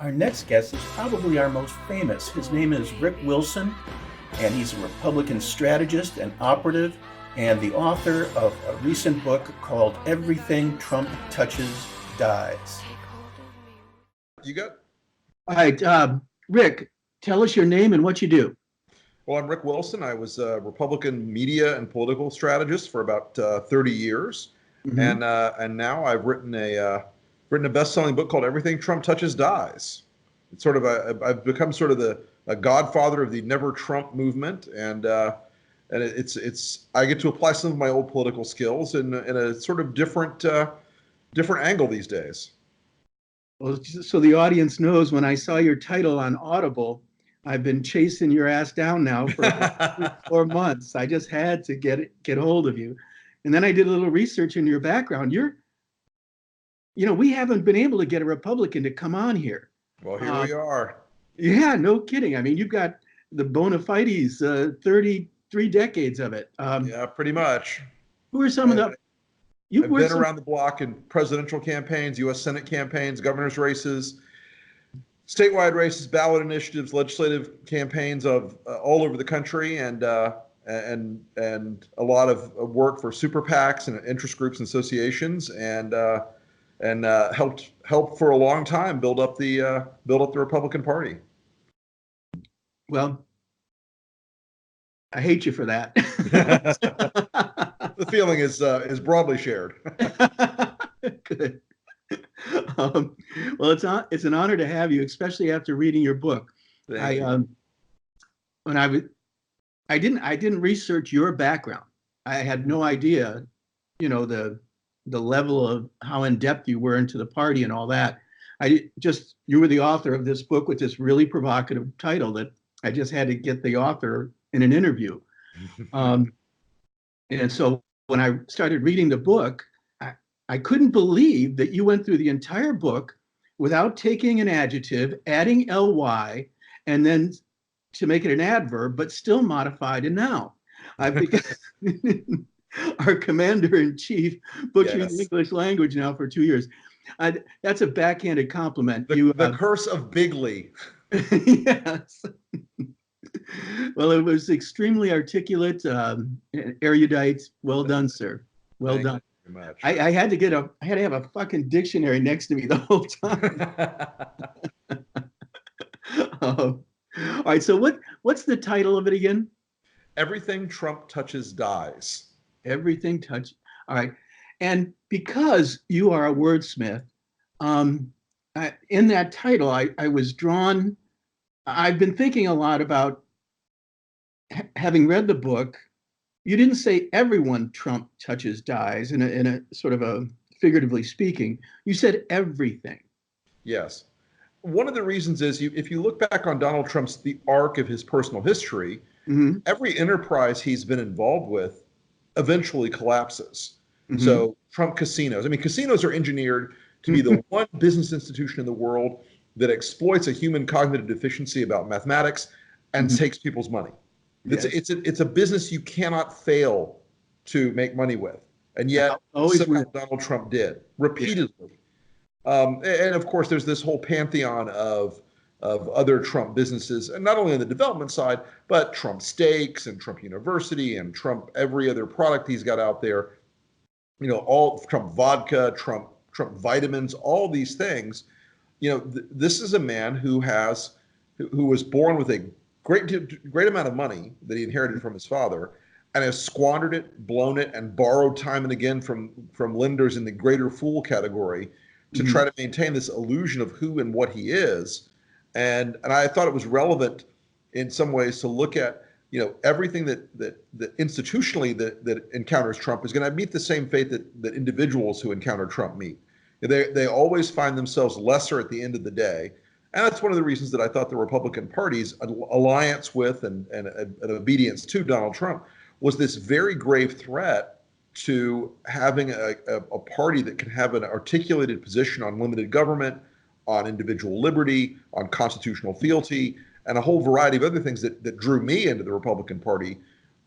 Our next guest is probably our most famous. His name is Rick Wilson, and he's a Republican strategist and operative, and the author of a recent book called Everything Trump Touches Dies. You got? All right, Rick, tell us your name and what you do. Well, I'm Rick Wilson. I was a Republican media and political strategist for about 30 years, and now I've written a best-selling book called Everything Trump Touches Dies. It's sort of I've become sort of a godfather of the Never Trump movement, and it's I get to apply some of my old political skills in a sort of different angle these days. Well, so the audience knows, when I saw your title on Audible, I've been chasing your ass down now for 4 months. I just had to get hold of you. And then I did a little research in your background. We haven't been able to get a Republican to come on here. Well, here we are. Yeah, no kidding. I mean, you've got the bona fides, 33 decades of it. Yeah, pretty much. Who are some of the... I've been around the block in presidential campaigns, U.S. Senate campaigns, governor's races, statewide races, ballot initiatives, legislative campaigns of all over the country, and a lot of work for super PACs and interest groups and associations, and helped for a long time build up the Republican Party. Well, I hate you for that. The feeling is broadly shared. Good. Well, it's an honor to have you, especially after reading your book. I didn't research your background. I had no idea, the level of how in depth you were into the party and all that. You were the author of this book with this really provocative title that I just had to get the author in an interview. And so when I started reading the book, I couldn't believe that you went through the entire book without taking an adjective, adding ly, and then to make it an adverb, but still modified a noun. Because our commander-in-chief butchering the English language now for 2 years. That's a backhanded compliment. The curse of bigly. Yes. Well, it was extremely articulate, erudite. Well done, sir. Well done. Thank you very much. I had to have a fucking dictionary next to me the whole time. All right. So what's the title of it again? Everything Trump Touches Dies. Everything touch. All right. And because you are a wordsmith, in that title, I was drawn. I've been thinking a lot about, having read the book. You didn't say everyone Trump touches dies in a sort of a figuratively speaking. You said everything. Yes. One of the reasons is if you look back on Donald Trump's the arc of his personal history, every enterprise he's been involved with eventually collapses. So Trump casinos. I mean, casinos are engineered to be the one business institution in the world that exploits a human cognitive deficiency about mathematics and takes people's money. Yes. It's a business you cannot fail to make money with, and yet somehow Donald Trump did repeatedly. And of course, there's this whole pantheon of other Trump businesses, and not only on the development side, but Trump Steaks and Trump University and Trump every other product he's got out there. All Trump vodka, Trump vitamins, all these things. This is a man who was born with a great amount of money that he inherited from his father, and has squandered it, blown it, and borrowed time and again from lenders in the greater fool category to try to maintain this illusion of who and what he is. And I thought it was relevant in some ways to look at everything that institutionally that encounters Trump is going to meet the same fate that individuals who encounter Trump meet. They always find themselves lesser at the end of the day. And that's one of the reasons that I thought the Republican Party's alliance with and obedience to Donald Trump was this very grave threat to having a party that can have an articulated position on limited government, on individual liberty, on constitutional fealty, and a whole variety of other things that drew me into the Republican Party.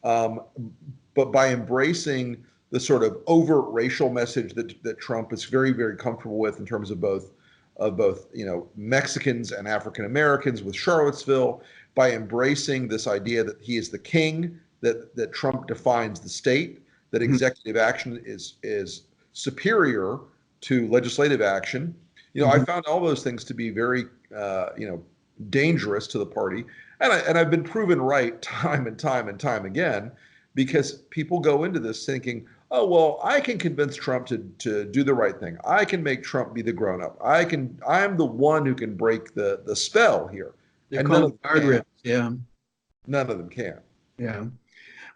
But by embracing the sort of overt racial message that Trump is very, very comfortable with in terms of both both, Mexicans and African Americans with Charlottesville, by embracing this idea that he is the king, that Trump defines the state, that executive action is superior to legislative action. I found all those things to be very, dangerous to the party. And I've been proven right time and time and time again, because people go into this thinking, oh, well, I can convince Trump to do the right thing. I can make Trump be the grown up. I'm the one who can break the spell here. They're called guardrails. Yeah. None of them can. Yeah.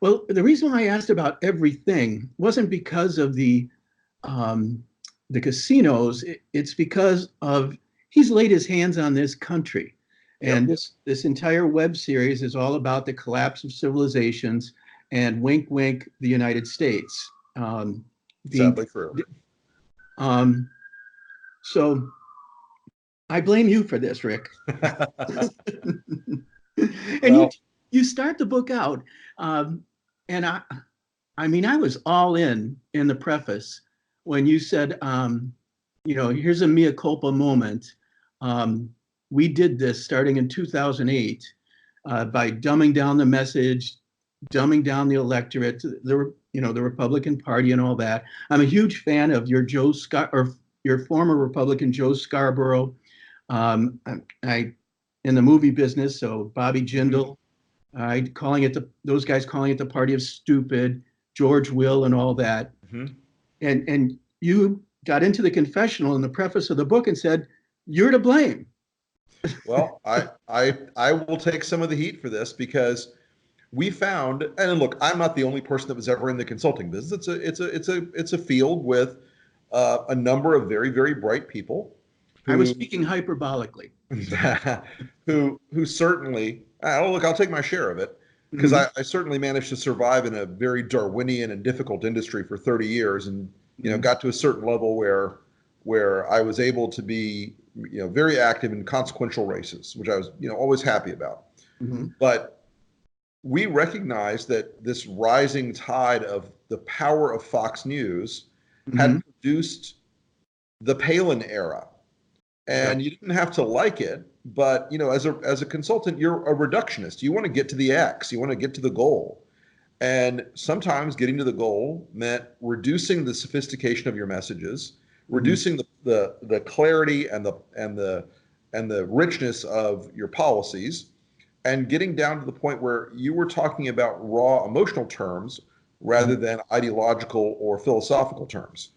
Well, the reason why I asked about everything wasn't because of the casinos. It's because of he's laid his hands on this country. And this entire web series is all about the collapse of civilizations and wink, wink, the United States. Sadly true. So I blame you for this, Rick. And you start the book out, and I mean, I was all in the preface when you said, here's a mea culpa moment. We did this starting in 2008 by dumbing down the message, dumbing down the electorate, the Republican Party and all that. I'm a huge fan of your former Republican Joe Scarborough. I in the movie business, so Bobby Jindal, those guys calling it the party of stupid, George Will and all that. And you got into the confessional in the preface of the book and said, you're to blame. Well, I will take some of the heat for this, because we found, and look, I'm not the only person that was ever in the consulting business. It's a field with a number of very, very bright people. I was speaking hyperbolically. who certainly, look, I'll take my share of it, because I certainly managed to survive in a very Darwinian and difficult industry for 30 years, and got to a certain level where I was able to be very active in consequential races, which I was always happy about. But we recognized that this rising tide of the power of Fox News had produced the Palin era. And you didn't have to like it, but as a consultant, you're a reductionist. You want to get to the X, you want to get to the goal. And sometimes getting to the goal meant reducing the sophistication of your messages, reducing the clarity and the richness of your policies, and getting down to the point where you were talking about raw emotional terms rather than ideological or philosophical terms.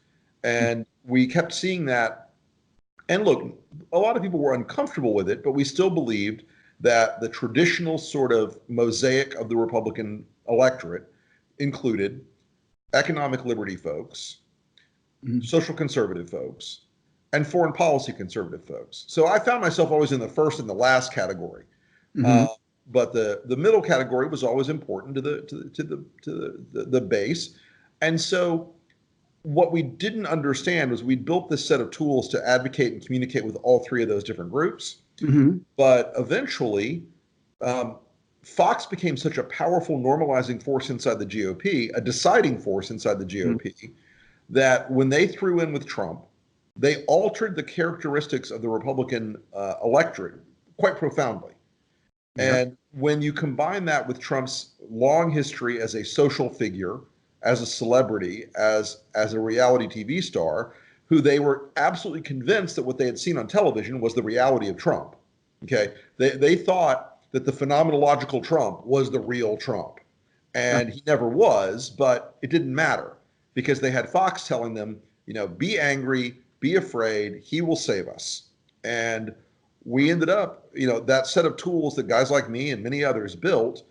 And we kept seeing that. And look, a lot of people were uncomfortable with it, but we still believed that the traditional sort of mosaic of the Republican electorate included economic liberty folks, social conservative folks, and foreign policy conservative folks. So I found myself always in the first and the last category. But the middle category was always important to the base. And so what we didn't understand was we built this set of tools to advocate and communicate with all three of those different groups. But eventually, Fox became such a powerful normalizing force inside the GOP, a deciding force inside the GOP, that when they threw in with Trump, they altered the characteristics of the Republican electorate quite profoundly. And when you combine that with Trump's long history as a social figure, as a celebrity, as a reality TV star, who they were absolutely convinced that what they had seen on television was the reality of Trump. Okay, they thought that the phenomenological Trump was the real Trump, and he never was. But it didn't matter, because they had Fox telling them, be angry, be afraid, he will save us. And we ended up, that set of tools that guys like me and many others built.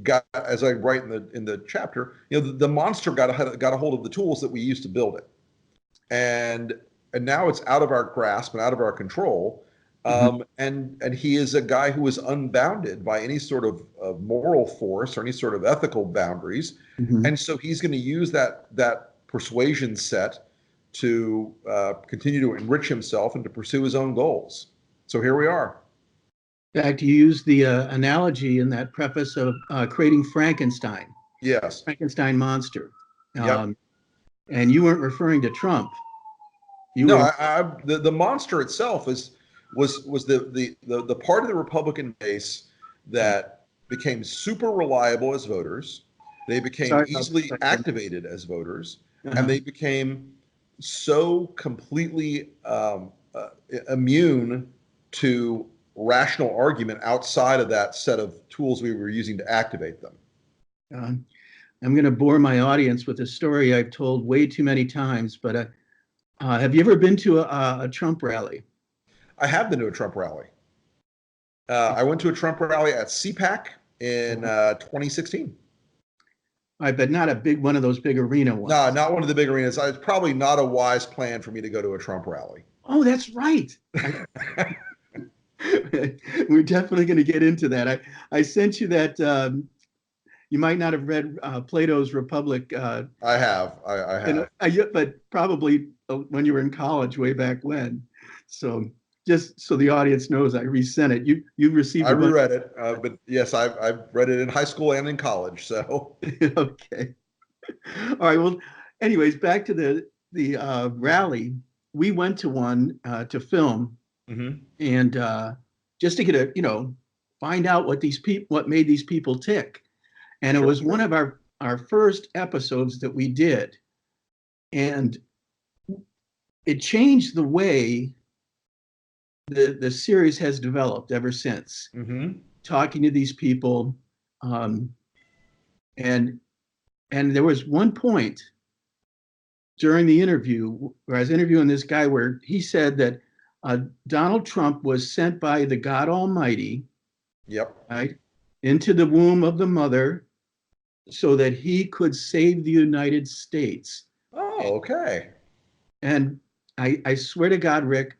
Got, as I write in the chapter, the monster got a hold of the tools that we used to build it, and now it's out of our grasp and out of our control. And he is a guy who is unbounded by any sort of moral force or any sort of ethical boundaries, and so he's going to use that persuasion set to continue to enrich himself and to pursue his own goals. So here we are. In fact, you used the analogy in that preface of creating Frankenstein. Yes. Frankenstein monster. And you weren't referring to Trump. You No, were the monster itself was the part of the Republican base that became super reliable as voters. They became sorry about easily that. activated as voters, and Uh-huh. they became so completely immune to rational argument outside of that set of tools we were using to activate them. Um, I'm going to bore my audience with a story I've told way too many times, but have you ever been to a Trump rally? I have been to a Trump rally. I went to a Trump rally at CPAC in 2016. I bet not a big one of those big arena No, ones. not one of the big arenas. It's probably not a wise plan for me to go to a Trump rally. Oh, that's right. We're definitely going to get into that. I sent you that. You might not have read Plato's Republic, I have. I have. but probably when you were in college way back when. So just so the audience knows, I resent it. You received I a bunch. reread it, but yes, I've read it in high school and in college. So Okay. All right. Well, anyways, back to the rally. We went to one to film, Mhm. and just to get find out what made these people tick. And it Sure. was one of our first episodes that we did, and it changed the way the series has developed ever since. Mhm. Talking to these people, um, and there was one point during the interview where I was interviewing this guy where he said that Donald Trump was sent by the God Almighty, Yep. right, into the womb of the mother so that he could save the United States. Oh, okay. And I swear to God, Rick,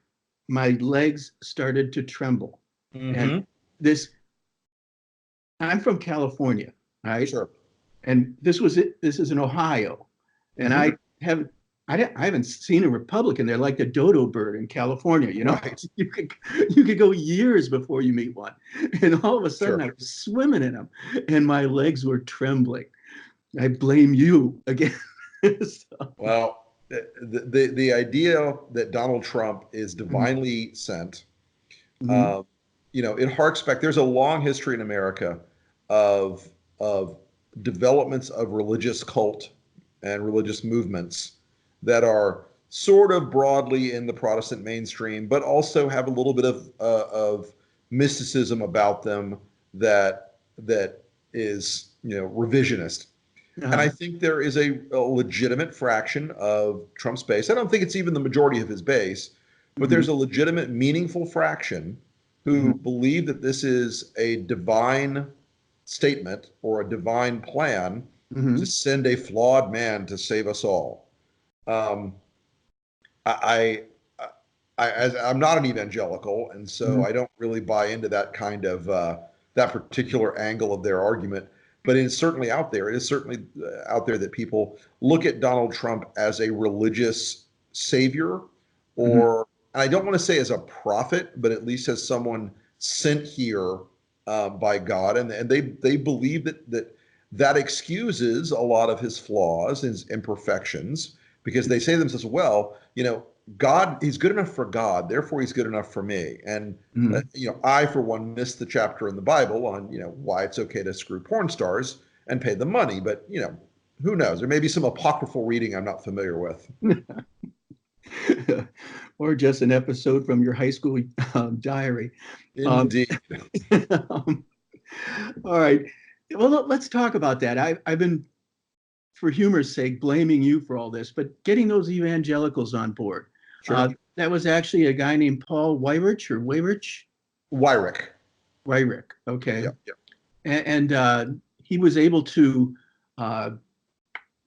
my legs started to tremble. And Mhm. this, I'm from California, right? Sure. And this was it. This is in Ohio, and Mhm. I haven't seen a Republican there like the dodo bird in California. Right. You could go years before you meet one, and all of a sudden Sure. I was swimming in them, and my legs were trembling. I blame you again. So, Well, the idea that Donald Trump is divinely sent, mhm, um, it harks back. There's a long history in America of of developments of religious cult and religious movements that are sort of broadly in the Protestant mainstream, but also have a little bit of mysticism about them that is revisionist. And I uh, think there is a legitimate fraction of Trump's base. I don't think it's even the majority of his base, but mhm, there's a legitimate, meaningful fraction who mhm, believe that this is a divine statement or a divine plan to mhm, send a flawed man to save us all. Um, I, I'm not an evangelical, and so mhm, I don't really buy into that kind of that particular angle of their argument. But it's certainly out there. It is certainly out there that people look at Donald Trump as a religious savior, mhm. or and I don't want to say as a prophet, but at least as someone sent here by God, and they believe that excuses a lot of his flaws, his imperfections, because they say to themselves, well, God, he's good enough for God, therefore he's good enough for me. And Mhm. I, for one, missed the chapter in the Bible on why it's okay to screw porn stars and pay them money. But who knows? There may be some apocryphal reading I'm not familiar with. Or just an episode from your high school diary. Um, Indeed. um, all right. Well, let's talk about that. I've been, for humor's sake, blaming you for all this, but getting those evangelicals on board. Sure. That was actually a guy named Paul Weyrich or Weyrich? Wyrick. Weyrich. Okay. Yep. Yep. And he was able to uh,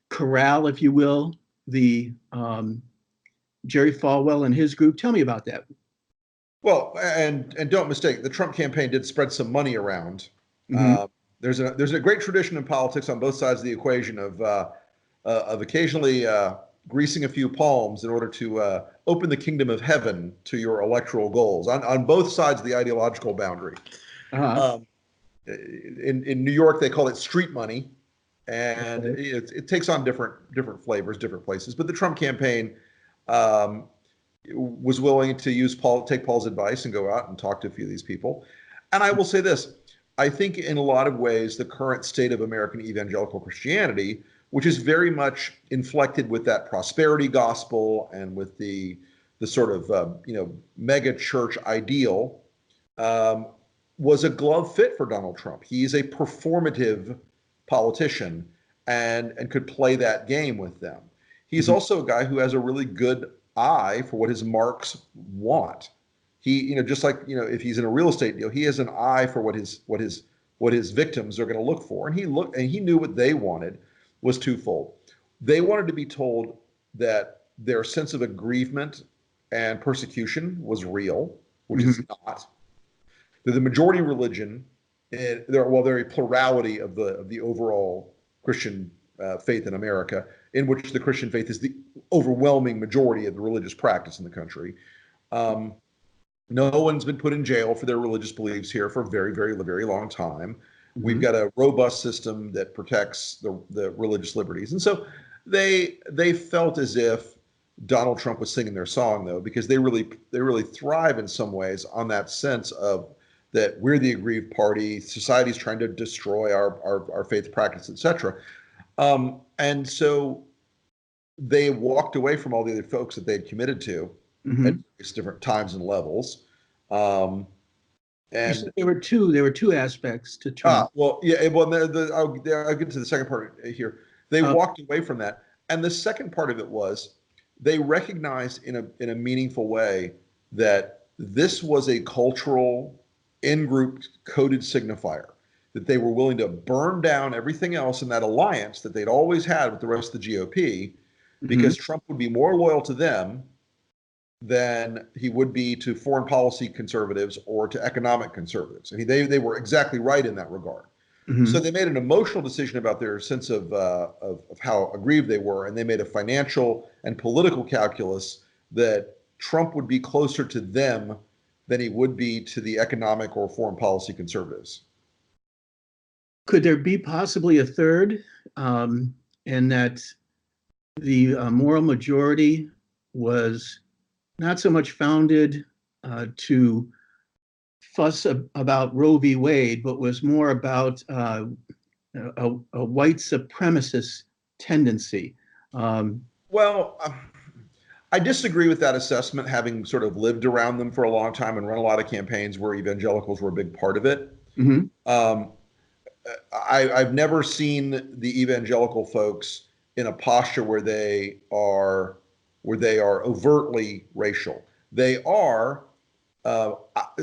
corral, if you will, the Jerry Falwell and his group. Tell me about that. Well, and don't mistake, the Trump campaign did spread some money around. Mhm. Uh, there's a great tradition in politics on both sides of the equation of occasionally greasing a few palms in order to open the kingdom of heaven to your electoral goals on both sides of the ideological boundary. Uh-huh. Um, in New York, they call it street money, and Okay. it takes on different flavors, different places. But the Trump campaign um, was willing to take Paul's advice and go out and talk to a few of these people. And I will say this, I think in a lot of ways, the current state of American evangelical Christianity, which is very much inflected with that prosperity gospel and with the sort of mega church ideal, was a glove fit for Donald Trump. He's a performative politician and could play that game with them. He's also a guy who has a really good eye for what his marks want. He, just like, if he's in a real estate deal, he has an eye for what his victims are going to look for. And he knew what they wanted was twofold. They wanted to be told that their sense of aggrievement and persecution was real, which is not. They're the majority religion, and they're a plurality of the overall Christian faith in America, in which the Christian faith is the overwhelming majority of the religious practice in the country. No one's been put in jail for their religious beliefs here for a very, very, very long time. We've got a robust system that protects the religious liberties. And so they felt as if Donald Trump was singing their song, though, because they really thrive in some ways on that sense of that we're the aggrieved party, society's trying to destroy our faith practice, etc. And so they walked away from all the other folks that they'd committed to at different times and levels. And there were two aspects to Trump. I'll get to the second part here. They walked away from that, and the second part of it was they recognized in a meaningful way that this was a cultural in-group coded signifier, that they were willing to burn down everything else in that alliance that they'd always had with the rest of the GOP, because Trump would be more loyal to them than he would be to foreign policy conservatives or to economic conservatives. And they were exactly right in that regard. So they made an emotional decision about their sense of how aggrieved they were, and they made a financial and political calculus that Trump would be closer to them than he would be to the economic or foreign policy conservatives. Could there be possibly a third, in that the moral majority was not so much founded to fuss about Roe v. Wade, but was more about a white supremacist tendency? I disagree with that assessment, having sort of lived around them for a long time and run a lot of campaigns where evangelicals were a big part of it. I've never seen the evangelical folks in a posture where they are overtly racial. They are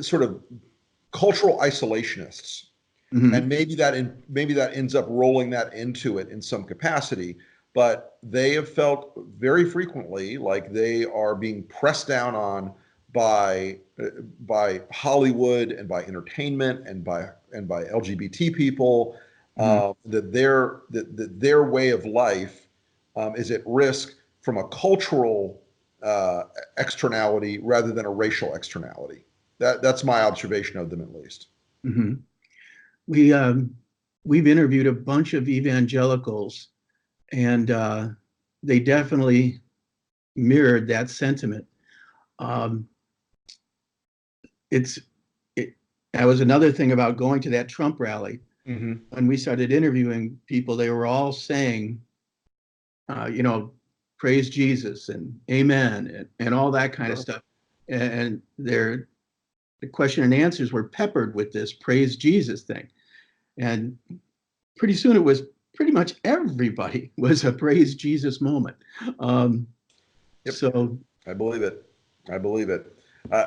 sort of cultural isolationists, and maybe that ends up rolling that into it in some capacity. But they have felt very frequently like they are being pressed down on by Hollywood and by entertainment and by LGBT people, that their way of life is at risk from a cultural externality rather than a racial externality. That's my observation of them, at least. We've interviewed a bunch of evangelicals, and they definitely mirrored that sentiment. That was another thing about going to that Trump rally. When we started interviewing people, they were all saying, praise Jesus and amen and all that kind of stuff. And the question and answers were peppered with this praise Jesus thing. And pretty soon it was pretty much everybody was a praise Jesus moment. So I believe it.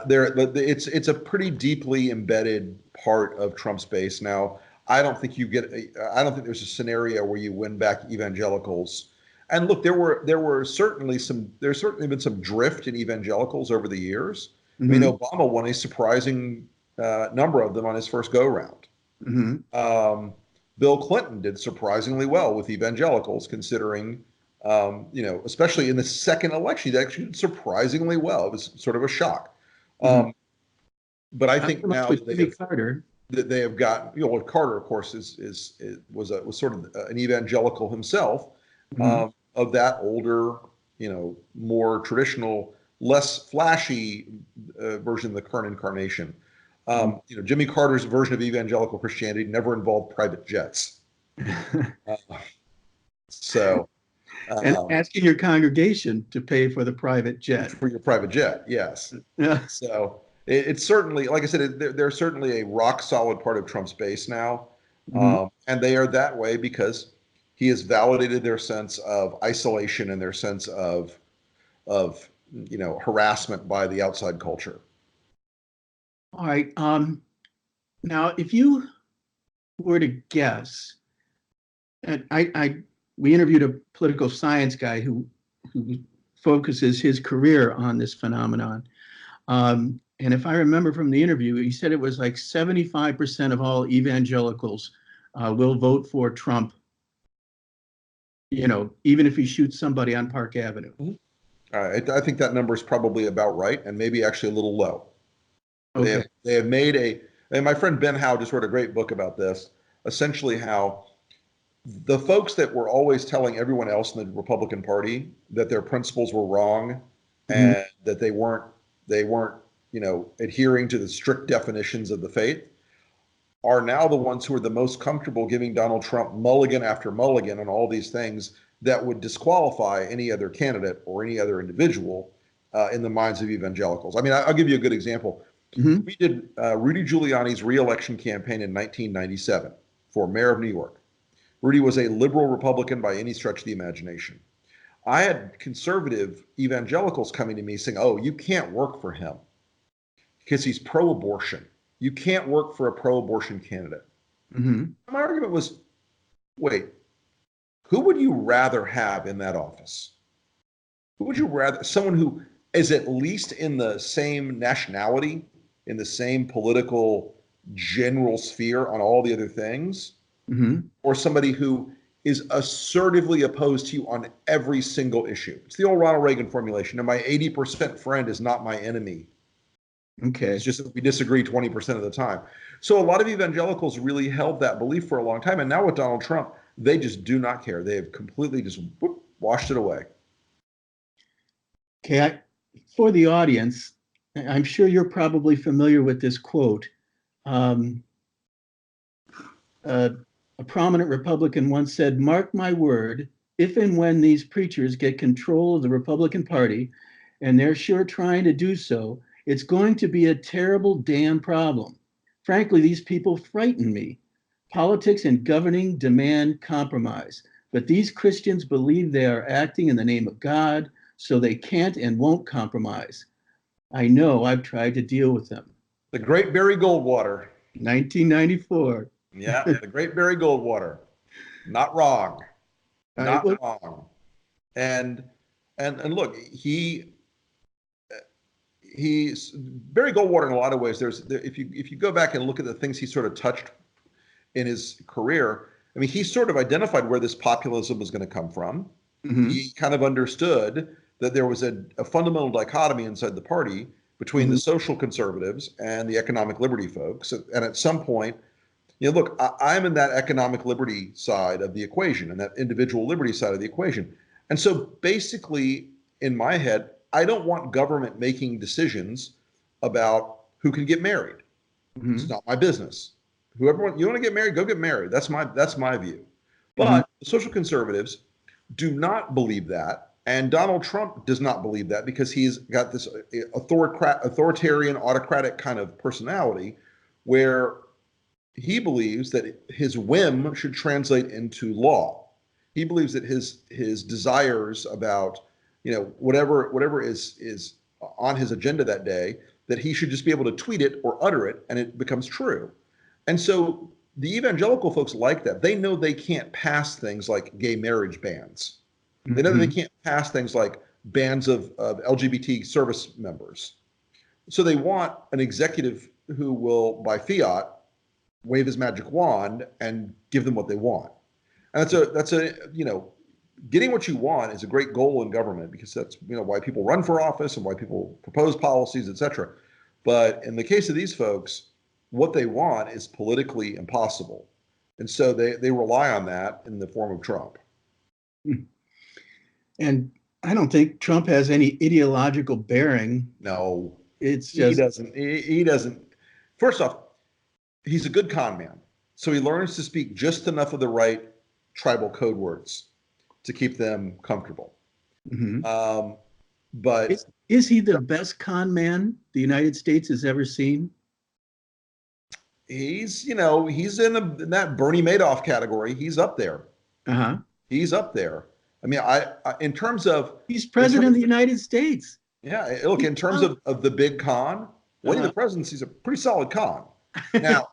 It's a pretty deeply embedded part of Trump's base. Now, I don't think there's a scenario where you win back evangelicals. And look, there's certainly been some drift in evangelicals over the years. I mean, Obama won a surprising number of them on his first go round. Bill Clinton did surprisingly well with evangelicals, considering, especially in the second election, he actually did surprisingly well. It was sort of a shock. But I think now that they have gotten, Carter, of course, was sort of an evangelical himself, of that older, more traditional less flashy version of the current incarnation. Jimmy Carter's version of evangelical Christianity never involved private jets. And asking your congregation to pay for the private jet. For your private jet, yes. Yeah. So it's certainly, like I said, they're certainly a rock solid part of Trump's base now. And they are that way because he has validated their sense of isolation and their sense of harassment by the outside culture. All right. Now, if you were to guess, and we interviewed a political science guy who focuses his career on this phenomenon. And if I remember from the interview, he said it was like 75% of all evangelicals will vote for Trump, even if he shoots somebody on Park Avenue. I think that number is probably about right, and maybe actually a little low. Okay. They have made and my friend Ben Howe just wrote a great book about this, essentially how the folks that were always telling everyone else in the Republican Party that their principles were wrong and that they weren't adhering to the strict definitions of the faith are now the ones who are the most comfortable giving Donald Trump mulligan after mulligan on all these things that would disqualify any other candidate or any other individual in the minds of evangelicals. I mean, I'll give you a good example. We did Rudy Giuliani's re-election campaign in 1997 for mayor of New York. Rudy was a liberal Republican by any stretch of the imagination. I had conservative evangelicals coming to me saying, "Oh, you can't work for him because he's pro-abortion. You can't work for a pro-abortion candidate." My argument was, wait, who would you rather have in that office? Who would you rather? Someone who is at least in the same nationality, in the same political general sphere on all the other things, or somebody who is assertively opposed to you on every single issue? It's the old Ronald Reagan formulation. And my 80% friend is not my enemy. Okay. It's just that we disagree 20% of the time. So a lot of evangelicals really held that belief for a long time. And now with Donald Trump, they just do not care. They have completely just washed it away. Okay. For the audience, I'm sure you're probably familiar with this quote. A prominent Republican once said, "Mark my word, if and when these preachers get control of the Republican Party, and they're sure trying to do so, it's going to be a terrible damn problem. Frankly, these people frighten me. Politics and governing demand compromise, but these Christians believe they are acting in the name of God, so they can't and won't compromise. I know, I've tried to deal with them." The great Barry Goldwater. 1994. Yeah, the great Barry Goldwater. Not wrong. Not wrong. And look, he's Barry Goldwater in a lot of ways. If you go back and look at the things he sort of touched in his career, I mean, he sort of identified where this populism was going to come from. He kind of understood that there was a fundamental dichotomy inside the party between the social conservatives and the economic liberty folks. And at some point, look, I'm in that economic liberty side of the equation and that individual liberty side of the equation. And so basically, in my head, I don't want government making decisions about who can get married. It's not my business. You want to get married, go get married. That's my view. But the social conservatives do not believe that. And Donald Trump does not believe that because he's got this authoritarian, autocratic kind of personality where he believes that his whim should translate into law. He believes that his desires about, whatever is on his agenda that day, that he should just be able to tweet it or utter it and it becomes true. And so the evangelical folks like that. They know they can't pass things like gay marriage bans. They know that they can't pass things like bans of LGBT service members. So they want an executive who will, by fiat, wave his magic wand and give them what they want. And that's getting what you want is a great goal in government because that's why people run for office and why people propose policies, et cetera. But in the case of these folks, what they want is politically impossible. And so they rely on that in the form of Trump. And I don't think Trump has any ideological bearing. No, It's he just, doesn't. He doesn't. First off, he's a good con man. So he learns to speak just enough of the right tribal code words to keep them comfortable. mhm. But Is he the best con man the United States has ever seen? he's in that Bernie Madoff category. He's up there. Uh-huh. He's up there. I mean, in terms of, He's in president terms, of the United States. yeah, look, in terms of the big con, winning the Uh-huh. presidency is a pretty solid con. Now,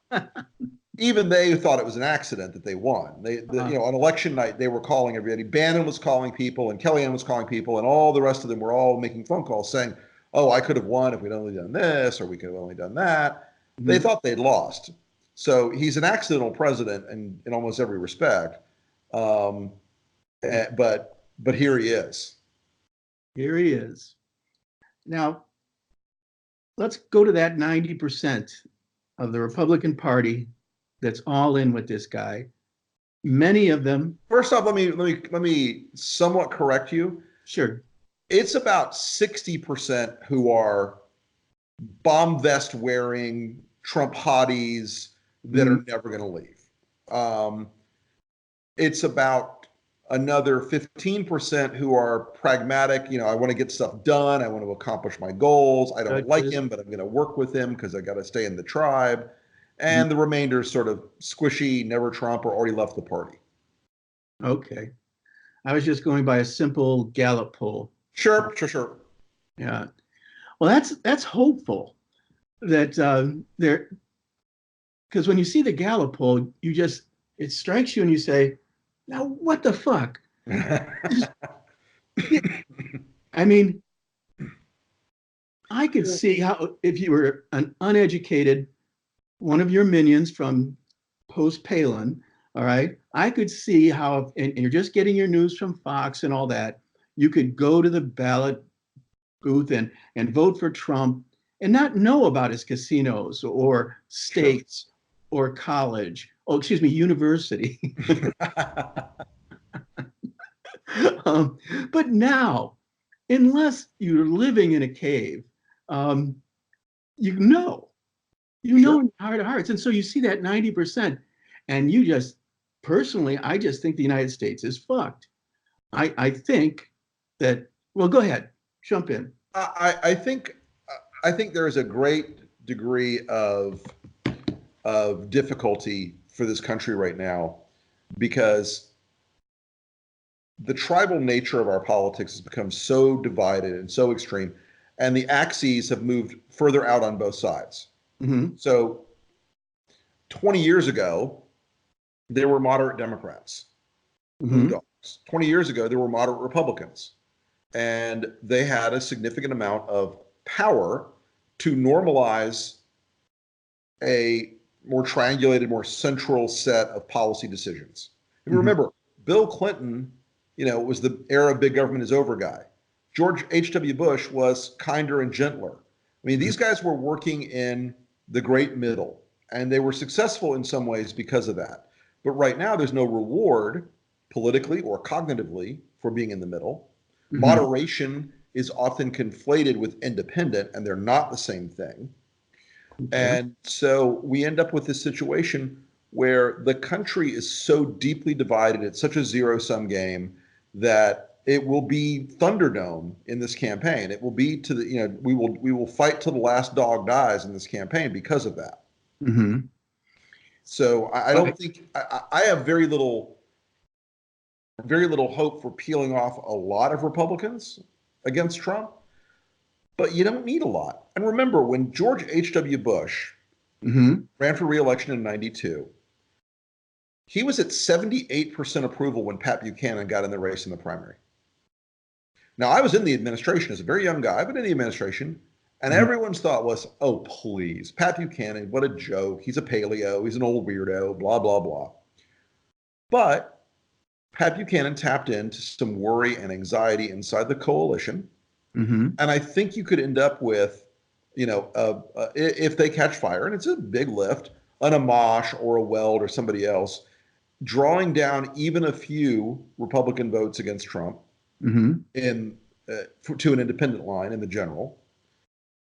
even they thought it was an accident that they won. On election night, they were calling everybody. Bannon was calling people, and Kellyanne was calling people, and all the rest of them were all making phone calls saying, "Oh, I could have won if we'd only done this, or we could have only done that." They Mhm. thought they'd lost. So he's an accidental president in almost every respect. Um, but here he is. Here he is. Now, let's go to that 90% of the Republican Party that's all in with this guy. Many of them, First off, let me somewhat correct you. sure. It's about 60% who are bomb vest wearing Trump hotties that are never going to leave. It's about another 15% who are pragmatic. I want to get stuff done. I want to accomplish my goals. I don't like him, but I'm going to work with him because I got to stay in the tribe. And the remainder is sort of squishy, never Trump, or already left the party. Okay. I was just going by a simple Gallup poll. Sure. Yeah. Well, that's hopeful that there, because when you see the Gallup poll, it strikes you and you say, now what the fuck? I mean, I could see how if you were an uneducated one of your minions from post Palin, all right, I could see how, and you're just getting your news from Fox and all that, you could go to the ballot booth and vote for Trump and not know about his casinos or states or college. Oh, excuse me, university. But now, unless you're living in a cave, um, you know in your heart of hearts. And so you see that 90%, and you just, personally, I just think the United States is fucked. I think that, well, go ahead, jump in. I think there is a great degree of difficulty for this country right now because the tribal nature of our politics has become so divided and so extreme, and the axes have moved further out on both sides. Mm-hmm. So 20 years ago, there were moderate Democrats, boondocks. 20 years ago, there were moderate Republicans, and they had a significant amount of power to normalize a more triangulated, more central set of policy decisions. And remember, Bill Clinton, was the era of big government is over guy. George H.W. Bush was kinder and gentler. I mean, these guys were working in the great middle, and they were successful in some ways because of that. But right now, there's no reward politically or cognitively for being in the middle. Moderation is often conflated with independent, and they're not the same thing. And so we end up with this situation where the country is so deeply divided, it's such a zero-sum game that it will be Thunderdome in this campaign. It will be we will fight till the last dog dies in this campaign because of that. So I don't think I have very little hope for peeling off a lot of Republicans against Trump, but you don't need a lot. And remember, when George H.W. Bush ran for re-election in 92, he was at 78% approval when Pat Buchanan got in the race in the primary. Now, I was in the administration as a very young guy, but in the administration, and everyone's thought was, oh, please, Pat Buchanan, what a joke. He's a paleo. He's an old weirdo, blah, blah, blah. But Pat Buchanan tapped into some worry and anxiety inside the coalition. And I think you could end up with, if they catch fire, and it's a big lift, an Amash or a Weld or somebody else, drawing down even a few Republican votes against Trump in to an independent line in the general.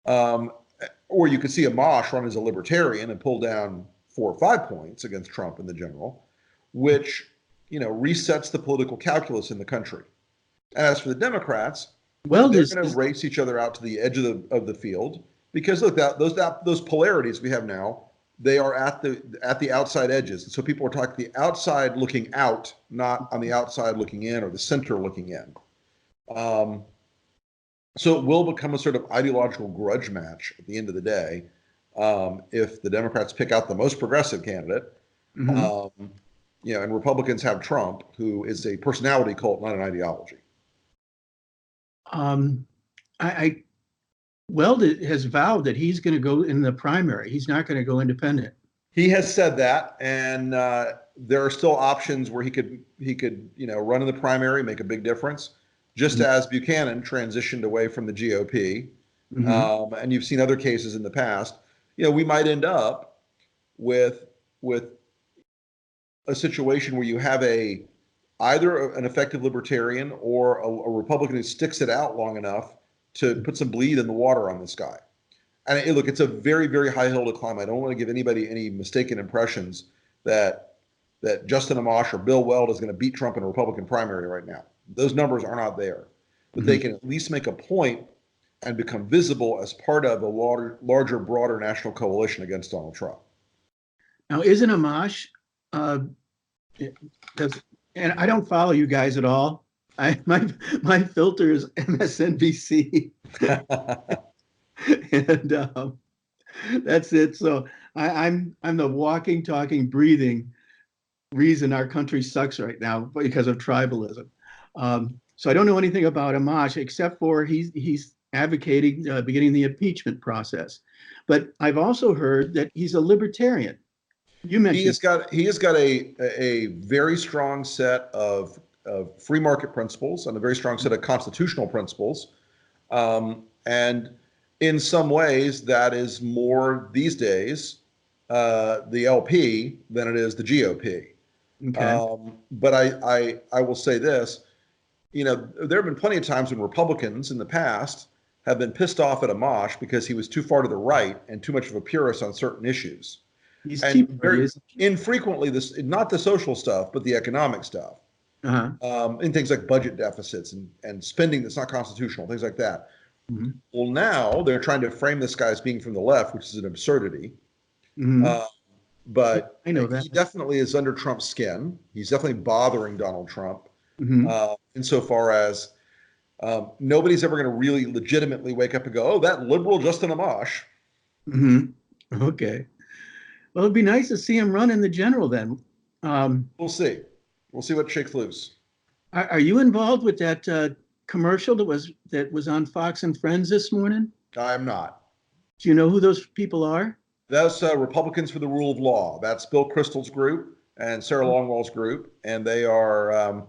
Or you could see Amash run as a libertarian and pull down 4 or 5 points against Trump in the general, which, resets the political calculus in the country. And as for the Democrats, Well, they're going to race each other out to the edge of the field because look, those polarities we have now, they are at the outside edges. And so people are talking the outside looking out, not on the outside looking in or the center looking in. So it will become a sort of ideological grudge match at the end of the day if the Democrats pick out the most progressive candidate, and Republicans have Trump, who is a personality cult, not an ideology. Weld has vowed that he's going to go in the primary. He's not going to go independent. He has said that, and there are still options where he could run in the primary, make a big difference. Just as Buchanan transitioned away from the GOP, and you've seen other cases in the past, we might end up with a situation where you have either an effective libertarian or a Republican who sticks it out long enough to put some bleed in the water on this guy. And look, it's a very, very high hill to climb. I don't want to give anybody any mistaken impressions that Justin Amash or Bill Weld is going to beat Trump in a Republican primary right now. Those numbers are not there, but they can at least make a point and become visible as part of a larger, broader national coalition against Donald Trump. Now, isn't Amash, and I don't follow you guys at all. My filter is MSNBC, and that's it. So I'm the walking, talking, breathing reason our country sucks right now because of tribalism. So I don't know anything about Amash except for he's advocating beginning the impeachment process. But I've also heard that he's a libertarian. You mentioned he has got a very strong set of free market principles and a very strong set of constitutional principles, and in some ways that is more these days the LP than it is the GOP. Okay. But I will say this, there have been plenty of times when Republicans in the past have been pissed off at Amash because he was too far to the right and too much of a purist on certain issues. He's and very infrequently, not the social stuff, but the economic stuff, in things like budget deficits and spending that's not constitutional, things like that. Well, now they're trying to frame this guy as being from the left, which is an absurdity. But I know that he definitely is under Trump's skin. He's definitely bothering Donald Trump, insofar as nobody's ever going to really legitimately wake up and go, "Oh, that liberal Justin Amash." Okay. Well, it'd be nice to see him run in the general then. We'll see. We'll see what shakes loose. Are you involved with that commercial that was on Fox and Friends this morning? I'm not. Do you know who those people are? That's Republicans for the Rule of Law. That's Bill Kristol's group and Sarah Longwell's group, and they are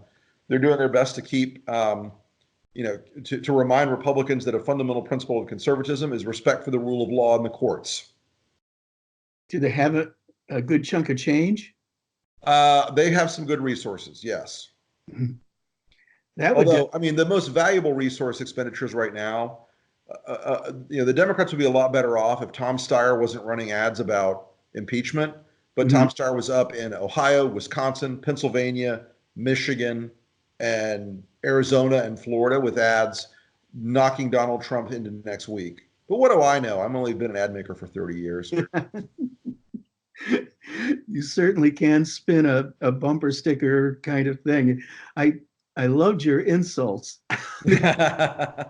they're doing their best to keep to remind Republicans that a fundamental principle of conservatism is respect for the rule of law in the courts. Do they have a good chunk of change? They have some good resources, yes. Although, the most valuable resource expenditures right now, the Democrats would be a lot better off if Tom Steyer wasn't running ads about impeachment, but Tom Steyer was up in Ohio, Wisconsin, Pennsylvania, Michigan, and Arizona and Florida with ads knocking Donald Trump into next week. But what do I know? I've only been an ad maker for 30 years. You certainly can spin a bumper sticker kind of thing. I loved your insults. I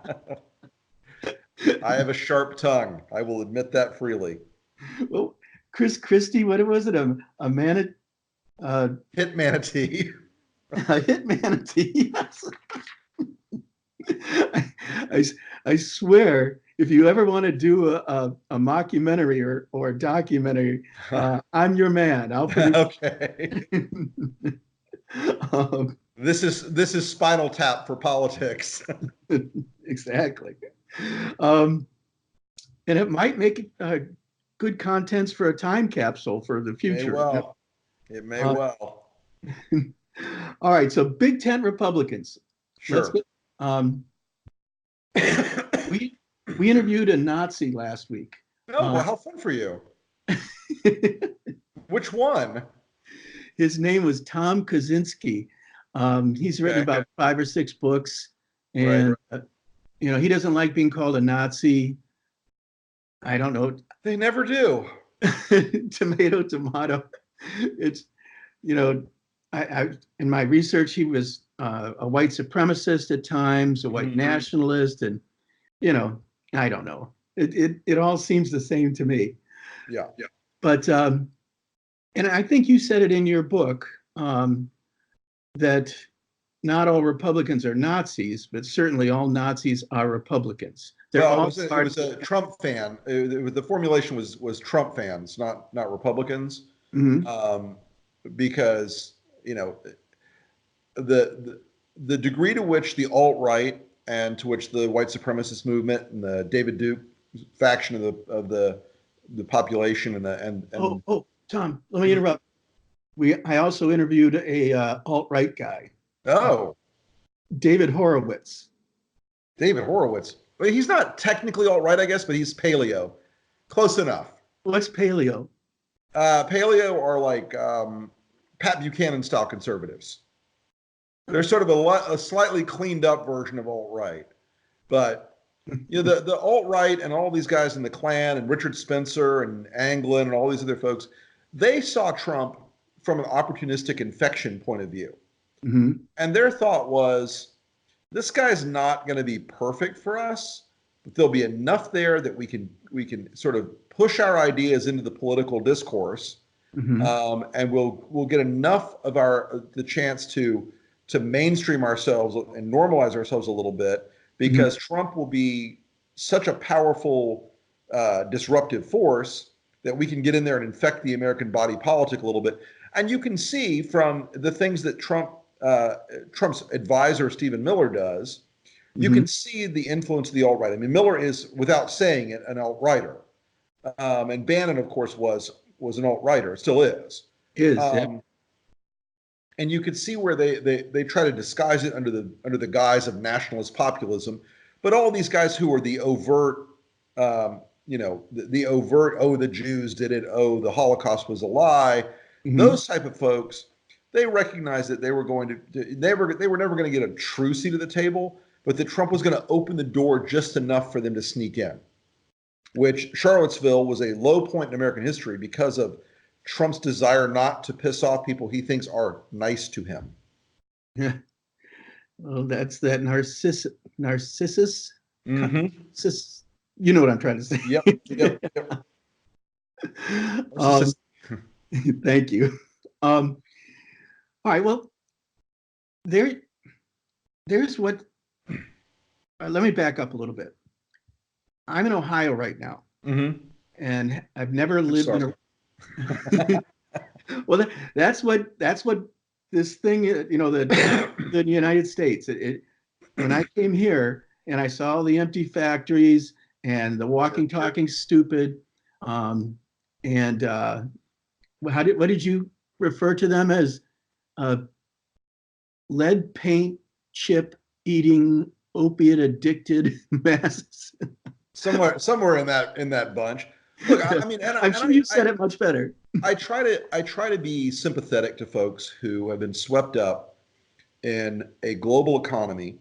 have a sharp tongue. I will admit that freely. Well, Chris Christie, what was it? A hit manatee. A hit manatee. Yes. I swear, if you ever want to do a mockumentary or a documentary, I'm your man. I'll put okay. This is Spinal Tap for politics. Exactly. And it might make good contents for a time capsule for the future. It may well. All right. So big tent Republicans. Sure. We we interviewed a Nazi last week. Oh, well, how fun for you. Which one? His name was Tom Kaczynski. He's written Okay. about 5 or 6 books, Right. and he doesn't like being called a Nazi. I don't know. They never do. Tomato, tomato. It's I in my research he was a white supremacist at times, a white nationalist, and I don't know. It all seems the same to me. Yeah. Yeah. But and I think you said it in your book that not all Republicans are Nazis, but certainly all Nazis are Republicans. Well, it was a Trump fan. The formulation was Trump fans, not Republicans, because the degree to which the alt-right and to which the white supremacist movement and the David Duke faction of the population and Tom, let me interrupt. I also interviewed a alt-right guy. Oh, David Horowitz. David Horowitz. Well, he's not technically alt-right, I guess, but he's paleo. Close enough. What's paleo? Paleo are like Pat Buchanan style conservatives. They're sort of a slightly cleaned up version of alt-right. But the alt-right and all these guys in the Klan and Richard Spencer and Anglin and all these other folks, they saw Trump from an opportunistic infection point of view. And their thought was, this guy's not going to be perfect for us, but there'll be enough there that we can sort of push our ideas into the political discourse, and we'll get enough of the chance to mainstream ourselves and normalize ourselves a little bit, because Trump will be such a powerful disruptive force that we can get in there and infect the American body politic a little bit. And you can see from the things that Trump's advisor, Stephen Miller, does, you can see the influence of the alt-right. I mean, Miller is, without saying it, an alt-righter. And Bannon, of course, was an alt-righter, still is. And you could see where they try to disguise it under the guise of nationalist populism. But all these guys who are the overt, the overt, oh, the Jews did it, oh, the Holocaust was a lie, those type of folks, they recognized that they were never going to get a true seat at the table, but that Trump was going to open the door just enough for them to sneak in, which Charlottesville was a low point in American history because of Trump's desire not to piss off people he thinks are nice to him. Yeah. Well, that's that narcissus. You know what I'm trying to say. Yep. Thank you. All right. Well, there's what. Let me back up a little bit. I'm in Ohio right now, and I've never lived in a. Well, that's what this thing, the United States. When I came here and I saw all the empty factories and the walking, talking stupid, what did you refer to them as? Lead paint chip eating, opiate addicted masses. somewhere in that bunch. Look, I mean, I'm sure you said it much better. I try to be sympathetic to folks who have been swept up in a global economy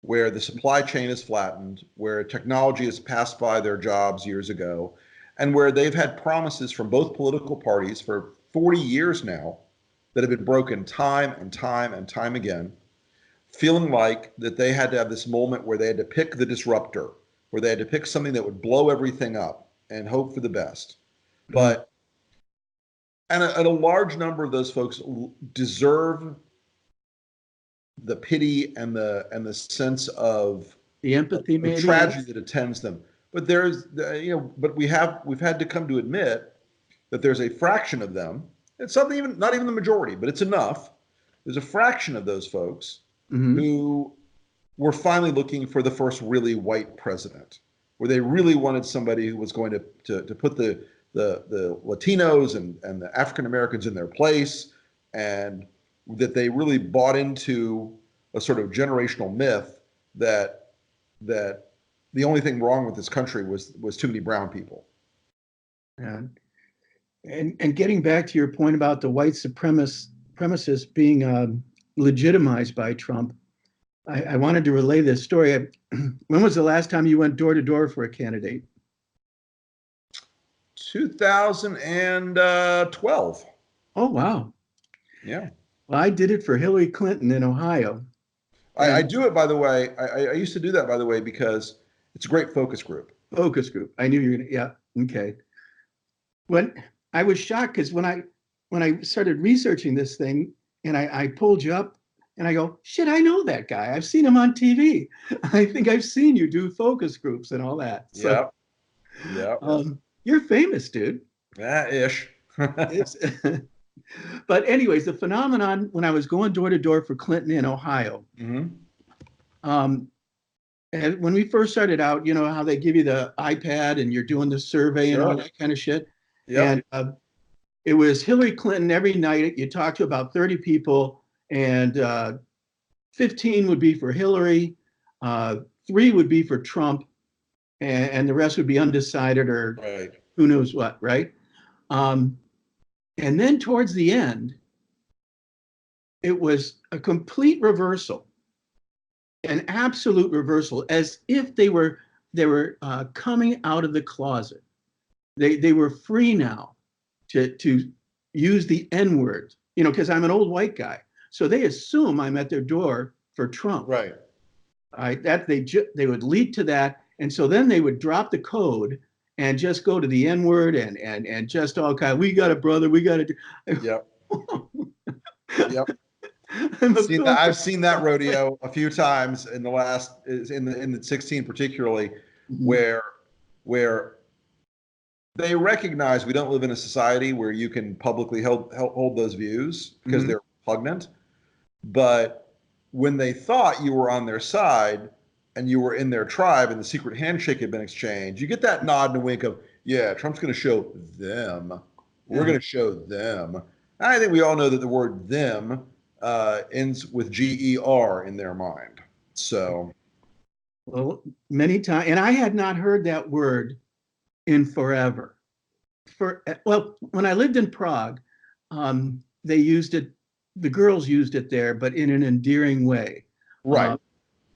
where the supply chain is flattened, where technology has passed by their jobs years ago, and where they've had promises from both political parties for 40 years now that have been broken time and time and time again, feeling like that they had to have this moment where they had to pick the disruptor, where they had to pick something that would blow everything up and hope for the best. But and a large number of those folks deserve the pity and the sense of the empathy, maybe, tragedy that attends them. But but we've had to come to admit that there's a fraction of them. It's something not even the majority, but it's enough. There's a fraction of those folks who were finally looking for the first really white president, where they really wanted somebody who was going to put the Latinos and the African Americans in their place, and that they really bought into a sort of generational myth that that the only thing wrong with this country was too many brown people. And getting back to your point about the white supremacists being legitimized by Trump, I wanted to relay this story. When was the last time you went door to door for a candidate? 2012. Oh, wow. Yeah. Well, I did it for Hillary Clinton in Ohio. I do it, by the way. I used to do that, by the way, because it's a great focus group. Focus group. I knew you were going to, yeah. Okay. When I was shocked because when I started researching this thing and I pulled you up and I go, shit, I know that guy. I've seen him on TV. I think I've seen you do focus groups and all that. So, Yep. You're famous, dude. Yeah, ish. But anyways, the phenomenon when I was going door to door for Clinton in Ohio, Mm-hmm. And when we first started out, you know how they give you the iPad and you're doing the survey and all that kind of shit. Yeah. And it was Hillary Clinton every night. You talk to about 30 people, and 15 would be for Hillary, 3 would be for Trump, and the rest would be undecided or who knows what, right? And then towards the end, it was a complete reversal. An absolute reversal, as if they were coming out of the closet. They were free now to use the N-word, you know, because I'm an old white guy, so they assume I'm at their door for Trump. Right. That they would lead to that, and so then they would drop the code and just go to the N-word and just all kind. We got a brother. We got to. Yep. Yep. I've seen that rodeo a few times in the last in the 16 particularly, where they recognize we don't live in a society where you can publicly hold those views because they're repugnant. But when they thought you were on their side and you were in their tribe and the secret handshake had been exchanged, you get that nod and a wink of, yeah, Trump's going to show them. We're going to show them. And I think we all know that the word them ends with GER in their mind. So, well, many times, and I had not heard that word in forever. Well, when I lived in Prague, they used it. The girls used it there, but in an endearing way. Right.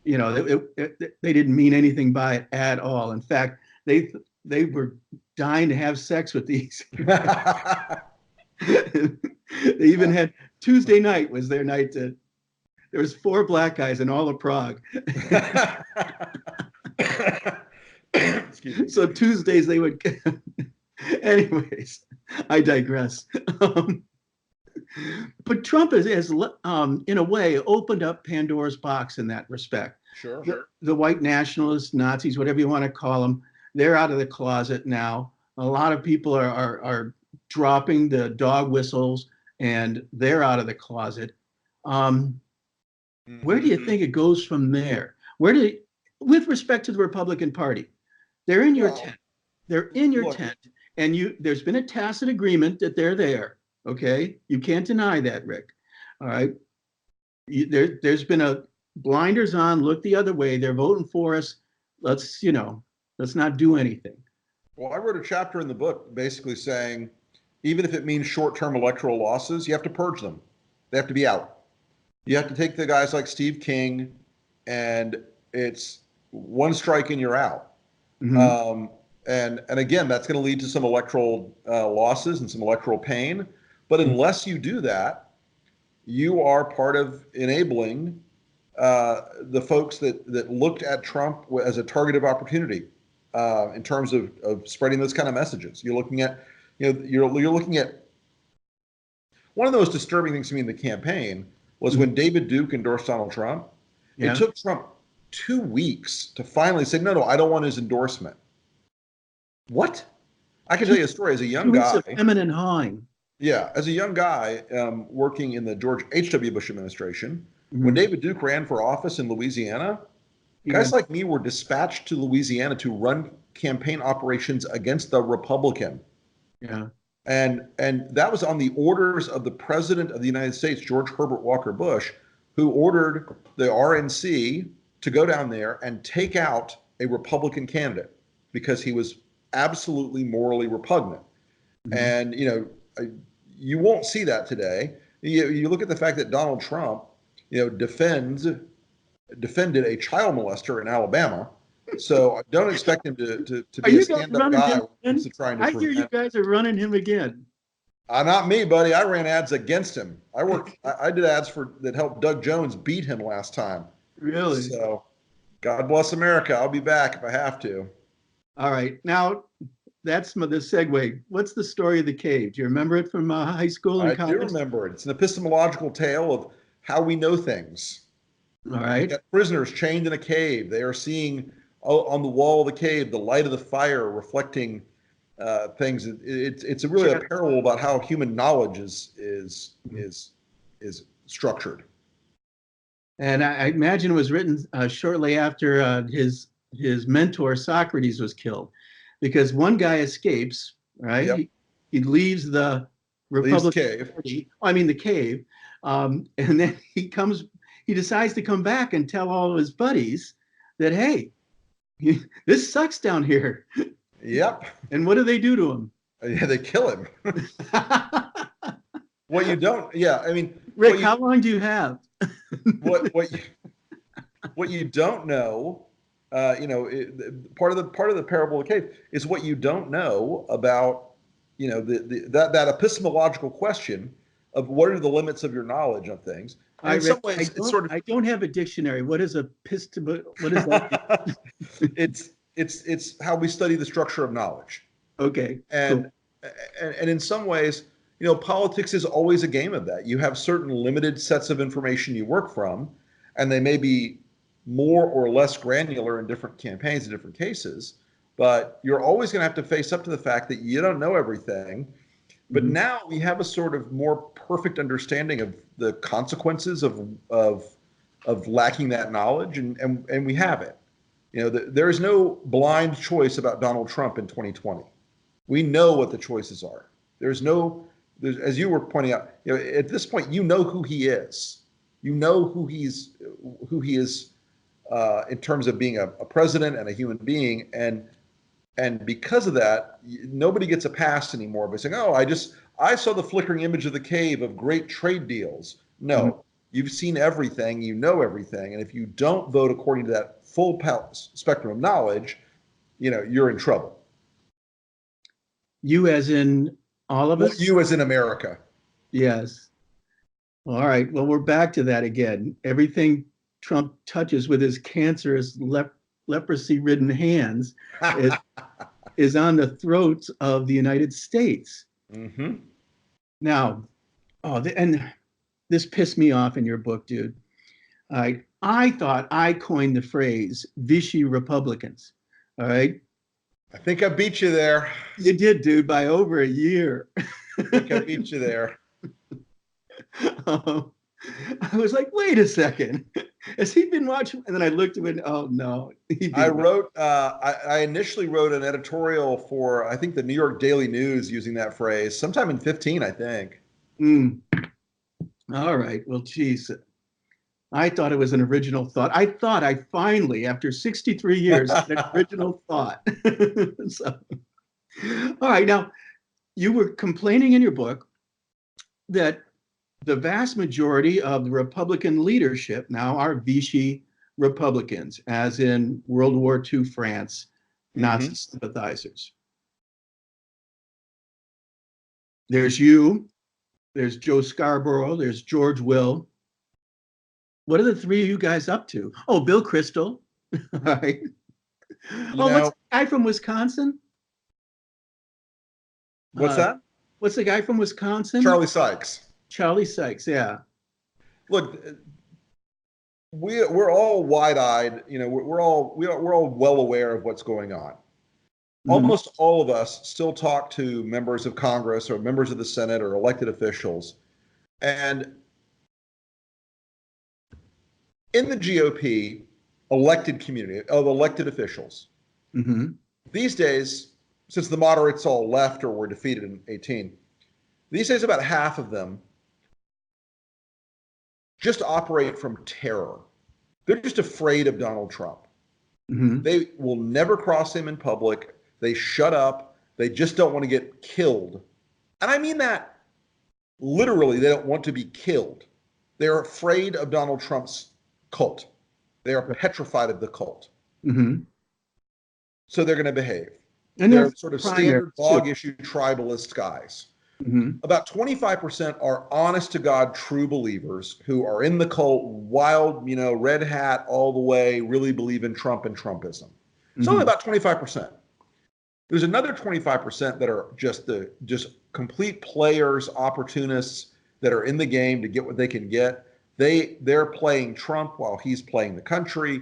You know, they didn't mean anything by it at all. In fact, they were dying to have sex with these. They even had Tuesday night was their night to. There was 4 black guys in all of Prague. Excuse me. So Tuesdays they would. Anyways, I digress. But Trump has in a way, opened up Pandora's box in that respect. Sure. The white nationalists, Nazis, whatever you want to call them, they're out of the closet now. A lot of people are dropping the dog whistles, and they're out of the closet. Where do you think it goes from there? With respect to the Republican Party, they're in your tent. They're in your tent, and there's been a tacit agreement that they're there. Okay, you can't deny that, Rick. All right, there's been a blinders on. Look the other way. They're voting for us. Let's not do anything. Well, I wrote a chapter in the book basically saying, even if it means short-term electoral losses, you have to purge them. They have to be out. You have to take the guys like Steve King, and it's one strike and you're out. And again, that's going to lead to some electoral losses and some electoral pain. But unless you do that, you are part of enabling the folks that looked at Trump as a target of opportunity in terms of spreading those kind of messages. You're looking at, you're looking at one of the most disturbing things to me in the campaign was when David Duke endorsed Donald Trump. Yeah. It took Trump 2 weeks to finally say, no, I don't want his endorsement. What? I can tell you a story as a young guy. Of feminine hawing. Yeah, as a young guy working in the George H.W. Bush administration, when David Duke ran for office in Louisiana, guys like me were dispatched to Louisiana to run campaign operations against the Republican. Yeah. And that was on the orders of the President of the United States, George Herbert Walker Bush, who ordered the RNC to go down there and take out a Republican candidate because he was absolutely morally repugnant. Mhm. And, you won't see that today. You look at the fact that Donald Trump, defended a child molester in Alabama. So don't expect him to Are be a you guys stand-up running guy him when it comes to again? trying to I hear you prevent. guys are running him again. Not me, buddy. I ran ads against him. I did ads that helped Doug Jones beat him last time. Really? So God bless America. I'll be back if I have to. All right. Now, that's the segue. What's the story of the cave? Do you remember it from high school and I do college? remember it. It's an epistemological tale of how we know things. All right. Got prisoners chained in a cave. They are seeing on the wall of the cave the light of the fire reflecting things. It's really a parable about how human knowledge is structured. And I imagine it was written shortly after his mentor Socrates was killed, because one guy escapes, right? Yep. He leaves the Republican cave. Party. I mean the cave, and then he decides to come back and tell all of his buddies that, hey, this sucks down here. Yep. And what do they do to him? Yeah, they kill him. What you don't, yeah, I mean, Rick, how long do you have? what you don't know, part of the parable of the cave is what you don't know about, that epistemological question of what are the limits of your knowledge of things. And in some ways, it's sort of. I don't have a dictionary. What is What is that? It's how we study the structure of knowledge. Okay. And cool. and in some ways, politics is always a game of that. You have certain limited sets of information you work from, and they may be more or less granular in different campaigns, in different cases, but you're always going to have to face up to the fact that you don't know everything. But now we have a sort of more perfect understanding of the consequences of lacking that knowledge, and we have it. There is no blind choice about Donald Trump in 2020. We know what the choices are. There's, as you were pointing out, at this point, you know who he is. You know who he is in terms of being a president and a human being, and because of that, nobody gets a pass anymore by saying, "Oh, I saw the flickering image of the cave of great trade deals." No, you've seen everything, you know everything, and if you don't vote according to that full spectrum of knowledge, you're in trouble. You as in all of us? You as in America. Yes. All right. Well, we're back to that again. Everything Trump touches with his cancerous leprosy-ridden hands is on the throats of the United States. Mm-hmm. Now, and this pissed me off in your book, dude. I thought I coined the phrase Vichy Republicans. All right. I think I beat you there. You did, dude, by over a year. I think I beat you there. I was like, wait a second. Has he been watching? And then I looked at it. Oh, no. I initially wrote an editorial for, I think, the New York Daily News using that phrase sometime in 15, I think. All right. Well, geez. I thought it was an original thought. I thought I finally, after 63 years, had an original thought. So, all right. Now, you were complaining in your book that the vast majority of the Republican leadership now are Vichy Republicans, as in World War II France, Nazi sympathizers. There's you, there's Joe Scarborough, there's George Will. What are the three of you guys up to? Oh, Bill Kristol. All right. What's the guy from Wisconsin? What's that? What's the guy from Wisconsin? Charlie Sykes. Charlie Sykes, yeah. Look, we're all wide-eyed. We're all well aware of what's going on. Almost all of us still talk to members of Congress or members of the Senate or elected officials, and in the GOP elected community of elected officials, these days, since the moderates all left or were defeated in 2018, these days about half of them just operate from terror. They're just afraid of Donald Trump. They will never cross him in public. They shut up. They just don't want to get killed. And I mean that literally. They don't want to be killed. They're afraid of Donald Trump's cult. They are petrified of the cult. So they're going to behave. And they're sort of standard bog issue tribalist guys. About 25% are honest to God true believers who are in the cult, wild, red hat all the way, really believe in Trump and Trumpism. It's only about 25%. There's another 25% that are just complete players, opportunists that are in the game to get what they can get. They're playing Trump while he's playing the country.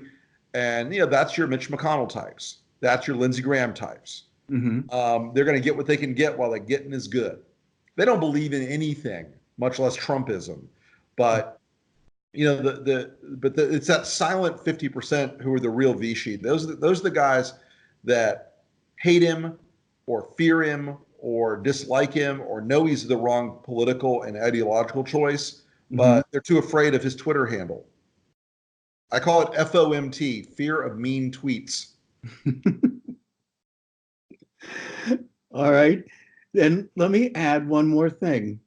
And, that's your Mitch McConnell types. That's your Lindsey Graham types. They're going to get what they can get while the getting is good. They don't believe in anything, much less Trumpism. But, it's that silent 50% who are the real V-sheet. Those are the guys that hate him or fear him or dislike him or know he's the wrong political and ideological choice, but they're too afraid of his Twitter handle. I call it FOMT, fear of mean tweets. All right. Then let me add one more thing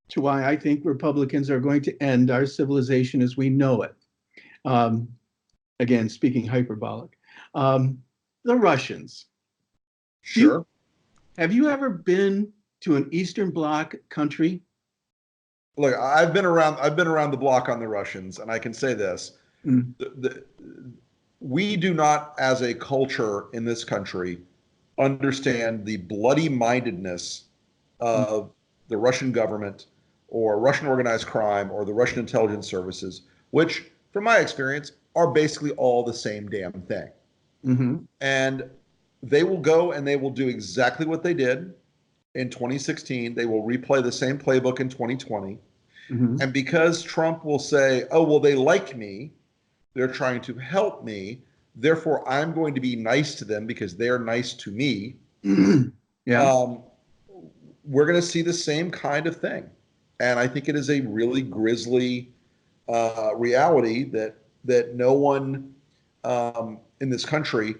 to why I think Republicans are going to end our civilization as we know it. Again, speaking hyperbolic. The Russians. Sure. Have you ever been to an Eastern Bloc country? Look, I've been around the block on the Russians, and I can say this. We do not, as a culture in this country, understand the bloody mindedness of the Russian government or Russian organized crime or the Russian intelligence services, which, from my experience, are basically all the same damn thing. And they will go and they will do exactly what they did in 2016. They will replay the same playbook in 2020. And because Trump will say, oh, well, they like me, they're trying to help me, therefore I'm going to be nice to them because they're nice to me. We're going to see the same kind of thing. And I think it is a really grisly reality that no one in this country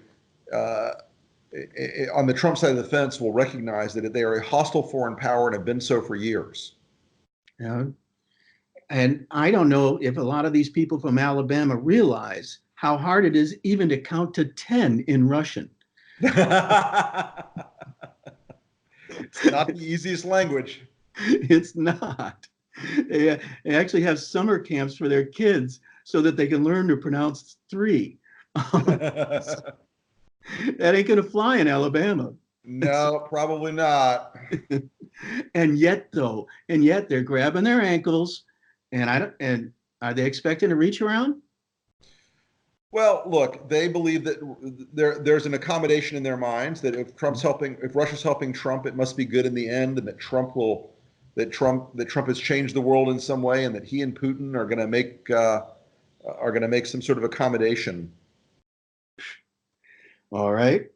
on the Trump side of the fence will recognize that they are a hostile foreign power and have been so for years. Yeah. And I don't know if a lot of these people from Alabama realize how hard it is even to count to 10 in Russian. It's not the easiest language. It's not. They actually have summer camps for their kids so that they can learn to pronounce 3. That ain't going to fly in Alabama. No, probably not. And yet they're grabbing their ankles. And are they expecting to reach around? Well, look, they believe that there's an accommodation in their minds that if Russia's helping Trump, it must be good in the end, and that Trump has changed the world in some way, and that he and Putin are going to make some sort of accommodation. All right.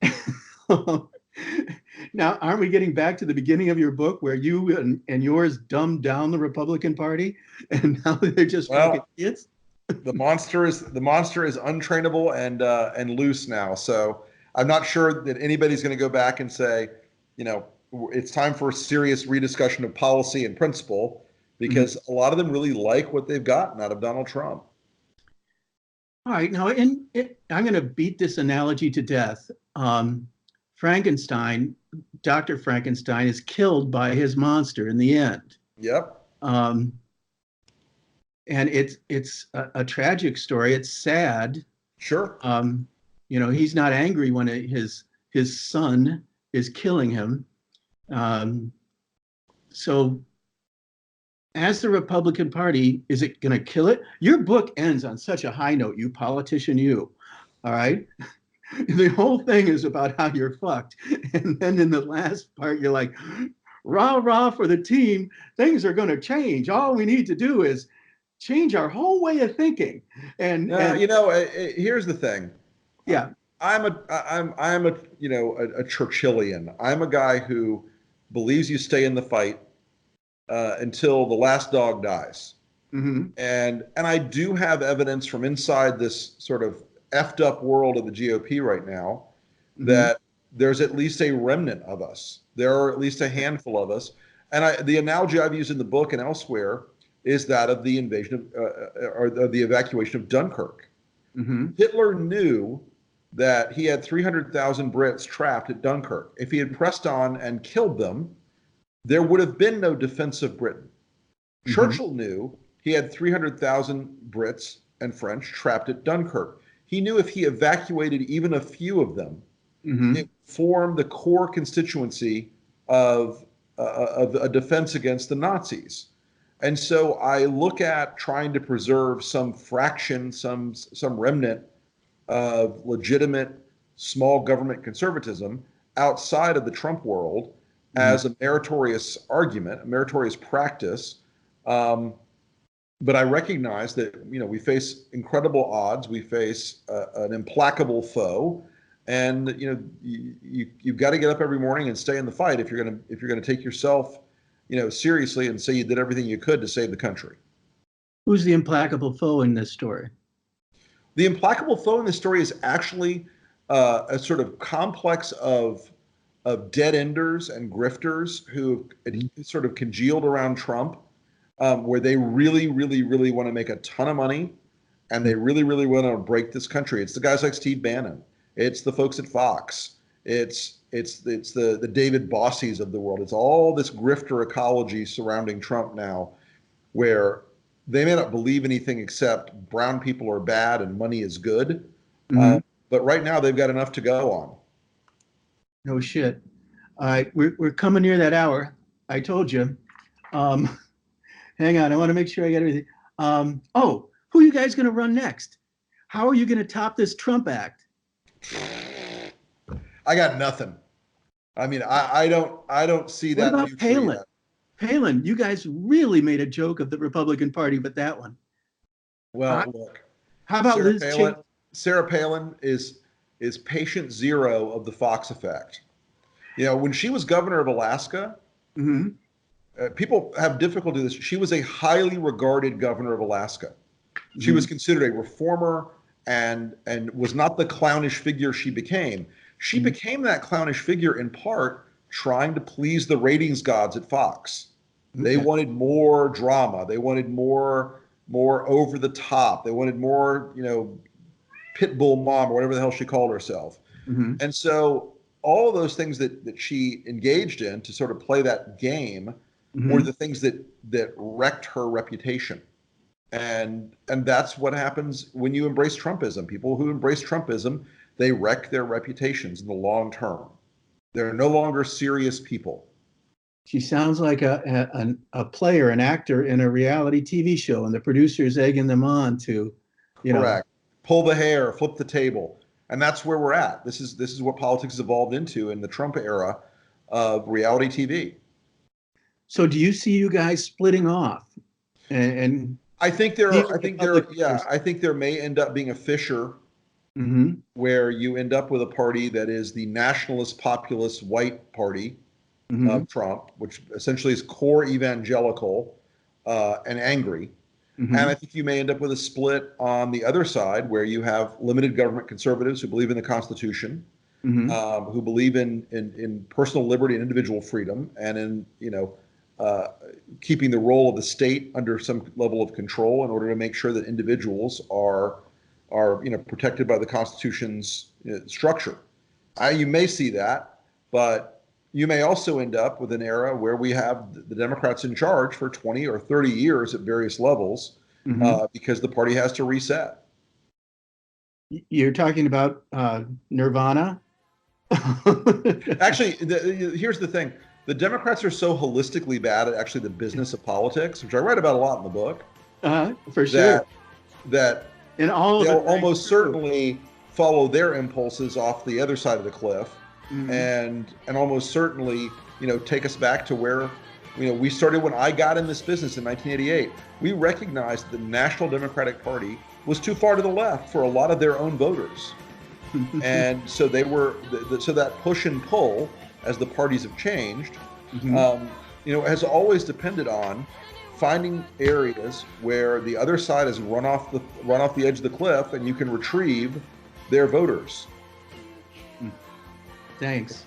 Now, aren't we getting back to the beginning of your book where you and yours dumbed down the Republican Party, and now they're just fucking kids? The monster is untrainable and loose now. So I'm not sure that anybody's going to go back and say, it's time for a serious rediscussion of policy and principle, because a lot of them really like what they've gotten out of Donald Trump. All right. Now, I'm going to beat this analogy to death. Dr. Frankenstein is killed by his monster in the end. Yep. And it's a tragic story. It's sad. Sure. He's not angry when his son is killing him. So as the Republican Party, is it going to kill it? Your book ends on such a high note, you politician, you. All right. The whole thing is about how you're fucked. And then in the last part, you're like, rah, rah for the team. Things are going to change. All we need to do is change our whole way of thinking. And here's the thing. Yeah. I'm a Churchillian. I'm a guy who believes you stay in the fight until the last dog dies. And I do have evidence from inside this sort of effed up world of the GOP right now that there's at least a remnant of us. There are at least a handful of us. And the analogy I've used in the book and elsewhere is that of the invasion of, or the evacuation of Dunkirk. Hitler knew that he had 300,000 Brits trapped at Dunkirk. If he had pressed on and killed them, there would have been no defense of Britain. Churchill knew he had 300,000 Brits and French trapped at Dunkirk. He knew if he evacuated even a few of them, it formed the core constituency of a defense against the Nazis. And so I look at trying to preserve some fraction, some remnant of legitimate small government conservatism outside of the Trump world as a meritorious argument, a meritorious practice. But I recognize that, you know, we face incredible odds. We face an implacable foe, and you know, you've got to get up every morning and stay in the fight if you're gonna take yourself, you know, seriously and say you did everything you could to save the country. Who's the implacable foe in this story? The implacable foe in this story is actually a sort of complex of dead-enders and grifters who sort of congealed around Trump, where they really, really, really want to make a ton of money, and they really, really want to break this country. It's the guys like Steve Bannon. It's the folks at Fox. It's the David Bossies of the world. It's all this grifter ecology surrounding Trump now, where they may not believe anything except brown people are bad and money is good. But right now they've got enough to go on. No shit. All right, we're coming near that hour. I told you. Hang on, I want to make sure I get everything. Oh, who are you guys going to run next? How are you going to top this Trump act? I got nothing. I mean, I don't see that. What about Palin? Palin, you guys really made a joke of the Republican Party with that one. Well, look. How about Liz Cheney? Sarah Palin is patient zero of the Fox effect. You know, when she was governor of Alaska, people have difficulty with this. She was a highly regarded governor of Alaska. She was considered a reformer and was not the clownish figure she became. She became that clownish figure in part trying to please the ratings gods at Fox. They wanted more drama. They wanted more over the top. They wanted more, you know, Pitbull mom or whatever the hell she called herself. And so all of those things that she engaged in to sort of play that game were the things that wrecked her reputation. And that's what happens when you embrace Trumpism. People who embrace Trumpism, they wreck their reputations in the long term. They're no longer serious people. She sounds like a player, an actor in a reality TV show, and the producer's egging them on to, you know, pull the hair, flip the table. And that's where we're at. This is what politics has evolved into in the Trump era of reality TV. So do you see you guys splitting off? And I think there may end up being a fissure where you end up with a party that is the nationalist populist white party of Trump, which essentially is core evangelical and angry. And I think you may end up with a split on the other side where you have limited government conservatives who believe in the Constitution, who believe in personal liberty and individual freedom, and in, you know, keeping the role of the state under some level of control in order to make sure that individuals are you know, protected by the Constitution's structure. You may see that, but you may also end up with an era where we have the Democrats in charge for 20 or 30 years at various levels because the party has to reset. You're talking about Nirvana? Actually, here's the thing. The Democrats are so holistically bad at actually the business of politics, which I write about a lot in the book. For sure. That and all they'll almost certainly follow their impulses off the other side of the cliff, and almost certainly, you know, take us back to where, you know, we started when I got in this business in 1988. We recognized the National Democratic Party was too far to the left for a lot of their own voters, and so they were so that push and pull as the parties have changed, you know, has always depended on finding areas where the other side has run off the edge of the cliff, and you can retrieve their voters. Thanks.